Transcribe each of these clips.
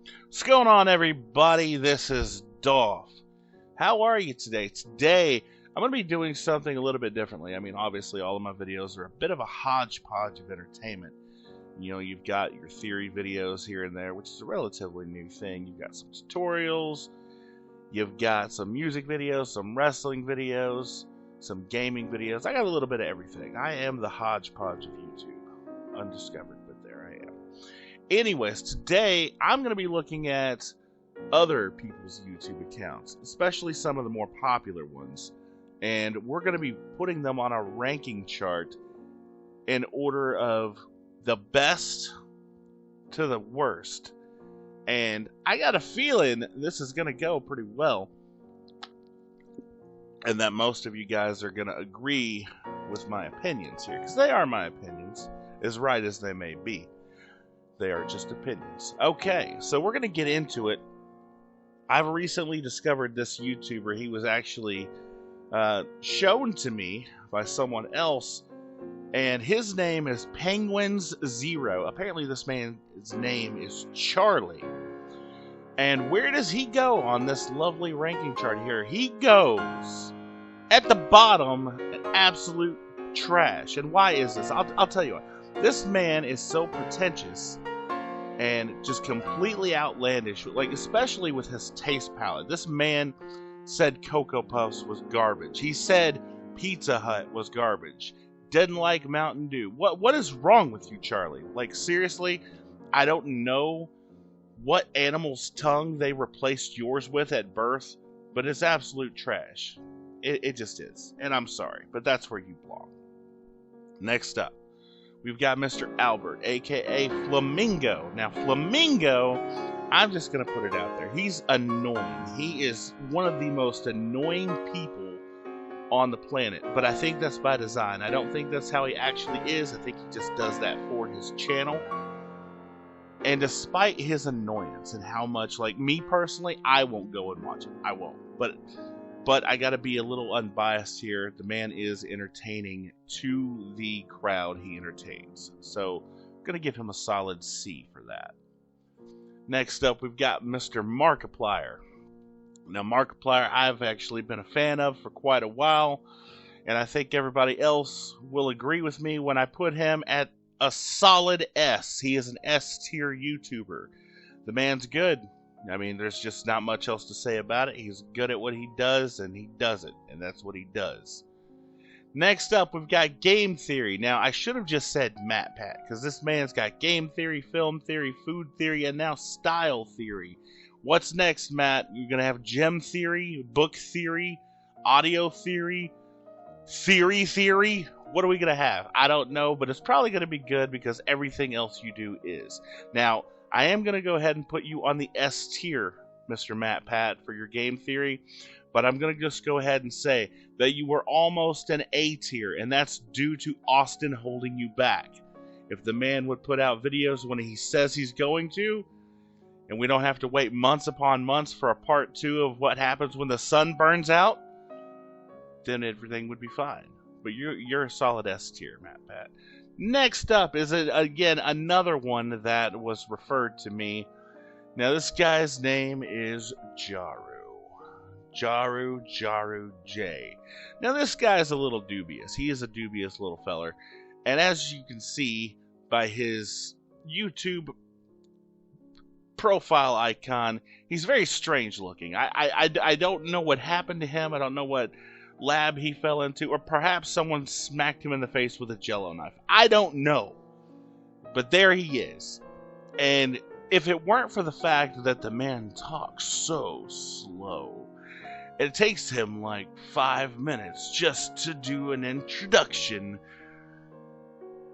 What's going on, everybody? This is Dolph. How are you today? Today, I'm going to be doing something a little bit differently. I mean, obviously, all of my videos are a bit of a hodgepodge of entertainment. You know, you've got your theory videos here and there, which is a relatively new thing. You've got some tutorials. You've got some music videos, some wrestling videos, some gaming videos. I got a little bit of everything. I am the hodgepodge of YouTube. Undiscovered, but there I am. Anyways, today I'm going to be looking at other people's YouTube accounts, especially some of the more popular ones, and we're going to be putting them on a ranking chart in order of the best to the worst. And I got a feeling this is going to go pretty well, and that most of you guys are going to agree with my opinions here, because they are my opinions, as right as they may be. They are just opinions. Okay, so we're going to get into it. I've recently discovered this YouTuber. He was actually shown to me by someone else, and his name is Penguins0. Apparently this man's name is Charlie. And where does he go on this lovely ranking chart here? He goes at the bottom, absolute trash. And why is this? I'll tell you what. This man is so pretentious and just completely outlandish, like especially with his taste palette. This man said Cocoa Puffs was garbage. He said Pizza Hut was garbage. Didn't like Mountain Dew. What is wrong with you, Charlie? Like, seriously, I don't know what animal's tongue they replaced yours with at birth, but it's absolute trash. It just is. And I'm sorry, but that's where you belong. Next up, we've got Mr. Albert, aka Flamingo. Now, Flamingo, I'm just going to put it out there. He's annoying. He is one of the most annoying people on the planet. But I think that's by design. I don't think that's how he actually is. I think he just does that for his channel. And despite his annoyance and how much, like me personally, I won't go and watch it. I won't. But I gotta be a little unbiased here. The man is entertaining to the crowd he entertains. So I'm gonna give him a solid C for that. Next up, we've got Mr. Markiplier. Now, Markiplier I've actually been a fan of for quite a while, and I think everybody else will agree with me when I put him at a solid S. He is an S-tier YouTuber. The man's good. I mean, there's just not much else to say about it. He's good at what he does, and he does it, and that's what he does. Next up, we've got Game Theory. Now, I should have just said Matt Pat, because this man's got Game Theory, Film Theory, Food Theory, and now Style Theory. What's next, Matt? You're going to have Gem Theory, Book Theory, Audio Theory, Theory? What are we going to have? I don't know, but it's probably going to be good because everything else you do is. Now, I am going to go ahead and put you on the S tier, Mr. Matt Pat, for your Game Theory, but I'm going to just go ahead and say that you were almost an A tier, and that's due to Austin holding you back. If the man would put out videos when he says he's going to, and we don't have to wait months upon months for a part 2 of what happens when the sun burns out, then everything would be fine. But you're a solid S tier, Matt Pat. Next up is, again, another one that was referred to me. Now, this guy's name is Jaru. Jaru J. Now, this guy is a little dubious. He is a dubious little feller. And as you can see by his YouTube profile icon, he's very strange looking. I don't know what happened to him. I don't know what lab he fell into, or perhaps someone smacked him in the face with a Jello knife. I don't know, but there he is. And if it weren't for the fact that the man talks so slow, it takes him like 5 minutes just to do an introduction,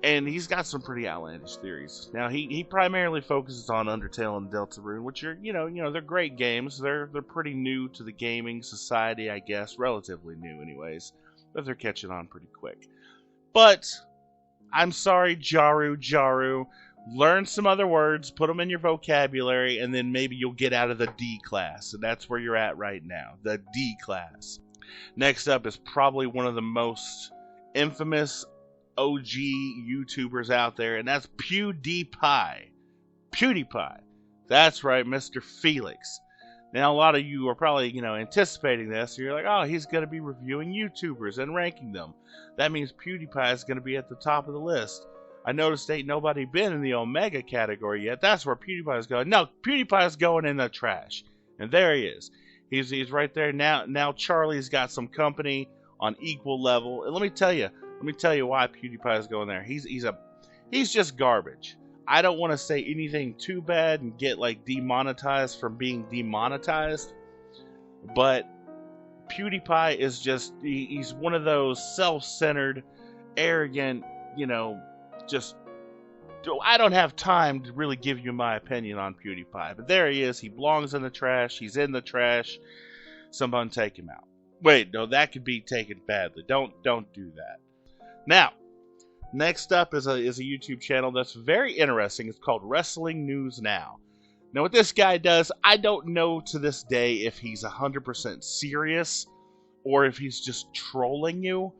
and he's got some pretty outlandish theories. Now, he primarily focuses on Undertale and Deltarune, which are, you know, they're great games. They're pretty new to the gaming society, I guess. Relatively new, anyways. But they're catching on pretty quick. But, I'm sorry, Jaru. Learn some other words, put them in your vocabulary, and then maybe you'll get out of the D class. And that's where you're at right now, the D class. Next up is probably one of the most infamous OG YouTubers out there, and that's PewDiePie. PewDiePie. That's right, Mr. Felix. Now, a lot of you are probably, anticipating this. You're like, oh, he's going to be reviewing YouTubers and ranking them. That means PewDiePie is going to be at the top of the list. I noticed ain't nobody been in the Omega category yet. That's where PewDiePie is going. No, PewDiePie is going in the trash. And there he is. He's right there now. Now Charlie's got some company on equal level. And let me tell you why PewDiePie is going there. He's just garbage. I don't want to say anything too bad and get like demonetized from being demonetized, but PewDiePie is just, he's one of those self-centered, arrogant, just, I don't have time to really give you my opinion on PewDiePie, but there he is. He belongs in the trash. He's in the trash. Someone take him out. Wait, no, that could be taken badly. Don't do that. Now, next up is a YouTube channel that's very interesting. It's called Wrestling News Now. Now, what this guy does, I don't know to this day if he's 100% serious or if he's just trolling you.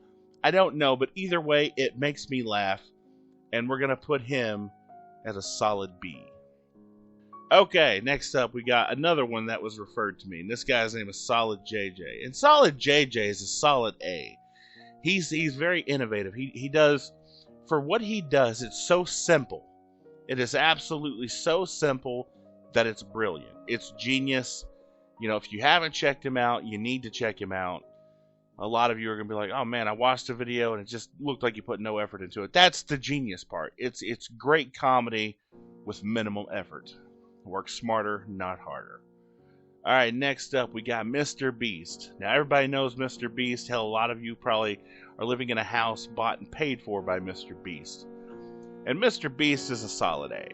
I don't know, but either way, it makes me laugh, and we're going to put him as a solid B. Okay, next up, we got another one that was referred to me, and this guy's name is Solid JJ. And Solid JJ is a solid A. He's very innovative. He does... For what he does, it's so simple. It is absolutely so simple that it's brilliant. It's genius. If you haven't checked him out, you need to check him out. A lot of you are going to be like, oh man, I watched a video and it just looked like you put no effort into it. That's the genius part. It's great comedy with minimal effort. Work smarter, not harder. Alright, next up we got Mr. Beast. Now everybody knows Mr. Beast. Hell, a lot of you probably are living in a house bought and paid for by Mr. Beast. And Mr. Beast is a solid A.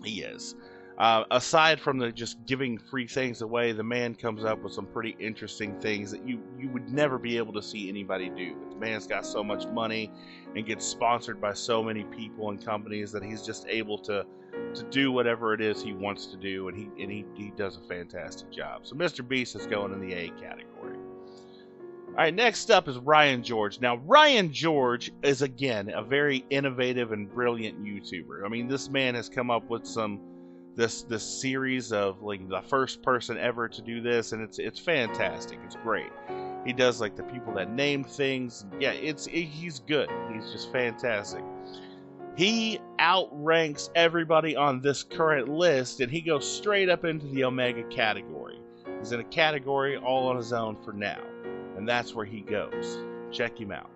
He is. Aside from the just giving free things away, the man comes up with some pretty interesting things that you would never be able to see anybody do. But the man's got so much money and gets sponsored by so many people and companies that he's just able to do whatever it is he wants to do, and he does a fantastic job. So Mr. Beast is going in the A category. Alright, next up is Ryan George. Now, Ryan George is, again, a very innovative and brilliant YouTuber. I mean, this man has come up with this series of, like, the first person ever to do this, and it's fantastic. It's great. He does, like, the people that name things. Yeah, he's good. He's just fantastic. He outranks everybody on this current list, and he goes straight up into the Omega category. He's in a category all on his own for now. And that's where he goes. Check him out.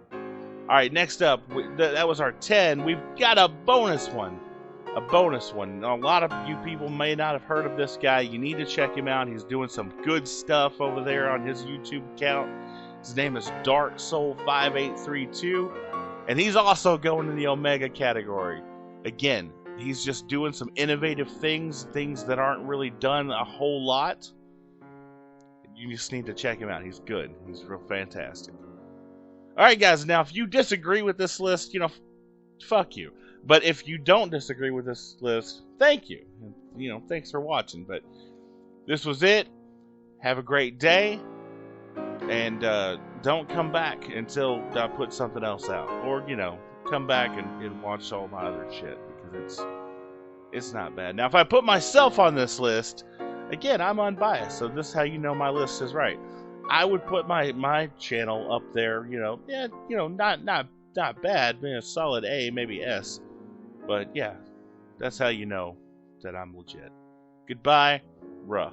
Alright, next up, that was our 10. We've got a bonus one. A bonus one. A lot of you people may not have heard of this guy. You need to check him out. He's doing some good stuff over there on his YouTube account. His name is Dark Soul 5832. And he's also going in the Omega category. Again, he's just doing some innovative things that aren't really done a whole lot. You just need to check him out. He's good. He's real fantastic. Alright guys, now if you disagree with this list, fuck you. But if you don't disagree with this list, thank you. Thanks for watching. But this was it. Have a great day. And don't come back until I put something else out. Or, come back and watch all my other shit. Because it's not bad. Now, if I put myself on this list... Again, I'm unbiased, so this is how you know my list is right. I would put my channel up there, not bad, a solid A, maybe S. But yeah, that's how you know that I'm legit. Goodbye, ruh.